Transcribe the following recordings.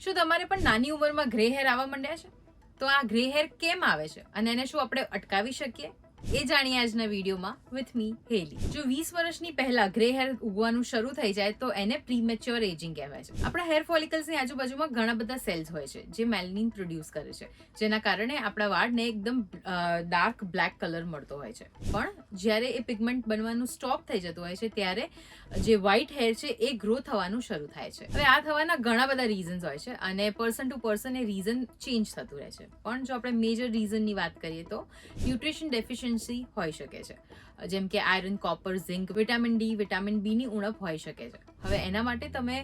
શું તમારે પણ નાની ઉંમરમાં ગ્રે હેર આવવા માંડ્યા છે? તો આ ગ્રે હેર કેમ આવે છે અને એને શું આપણે અટકાવી શકીએ એ જાણીએ આજના વિડીયોમાં વિથ મી હેલી. જો 20 વર્ષની પહેલા ગ્રે હેર ઉગવાનું શરૂ થઈ જાય તો એને પ્રીમેચ્યોર એજિંગ કહેવાય છે. આપણા હેર ફોલિકલ્સની આજુબાજુમાં ઘણા બધા સેલ્સ હોય છે જે મેલેનિન પ્રોડ્યુસ કરે છે, જેના કારણે આપણા વાળને એકદમ ડાર્ક બ્લેક કલર મળતો હોય છે. પણ જ્યારે એ પિગમેન્ટ બનવાનું સ્ટોપ થઈ જતું હોય છે ત્યારે જે વ્હાઇટ હેર છે એ ગ્રો થવાનું શરૂ થાય છે. હવે આ થવાના ઘણા બધા રીઝન્સ હોય છે અને person to person A reason change થતું રહે છે. પણ જો આપણે મેજર રીઝનની વાત કરીએ તો ન્યુટ્રિશન ડેફિશિયન્સી હોઈ શકે છે, જેમ કે iron, copper, zinc, vitamin D, vitamin B ની ઉણપ હોઈ શકે છે. હવે એના માટે તમે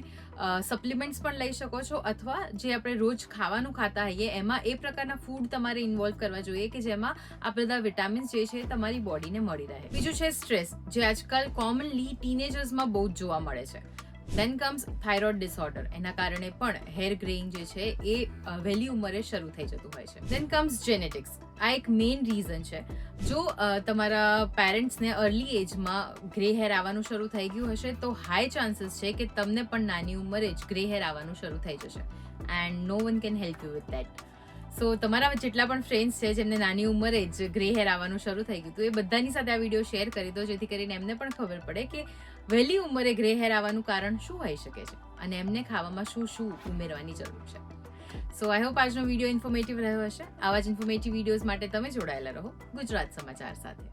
સપ્લિમેન્ટ્સ પણ લઈ શકો છો અથવા જે આપણે રોજ ખાવાનું ખાતા હોઈએ એમાં એ પ્રકારના ફૂડ તમારે ઇન્વોલ્વ કરવા જોઈએ કે જેમાં આ બધા વિટામિન્સ જે છે તમારી બોડીને મળી રહે. બીજું છે સ્ટ્રેસ, જે આજકાલ કોમનલી ટીનેજર્સમાં બહુ જ જોવા મળે છે. ધેન કમ્સ થાઇરોઇડ ડિસઓર્ડર, એના કારણે પણ હેર ગ્રેઇંગ જે છે એ વહેલી ઉંમરે શરૂ થઈ જતું હોય છે. ધેન કમ્સ જેનેટિક્સ, આ એક મેઇન રીઝન છે. જો તમારા પેરેન્ટ્સને અર્લી એજમાં ગ્રે હેર આવવાનું શરૂ થઈ ગયું હશે તો હાઈ ચાન્સીસ છે કે તમને પણ નાની ઉંમરે જ ગ્રે હેર આવવાનું શરૂ થઈ જશે and no one can help you with that. So તમારા જેટલા પણ ફ્રેન્ડ્સ છે જેમને નાની ઉંમરે જ ગ્રે હેર આવવાનું શરૂ થઈ ગયું હતું એ બધાની સાથે આ વિડીયો શેર કરી દો, જેથી કરીને એમને પણ ખબર પડે કે વહેલી ઉંમરે ગ્રે હેર આવવાનું કારણ શું હોઈ શકે છે અને એમને ખાવામાં શું શું ઉમેરવાની જરૂર છે. સો આઈ હોપ આજનો વિડીયો ઇન્ફોર્મેટિવ રહ્યો હશે. આવા જ ઇન્ફોર્મેટિવ વિડીયોઝ માટે તમે જોડાયેલા રહો ગુજરાત સમાચાર સાથે.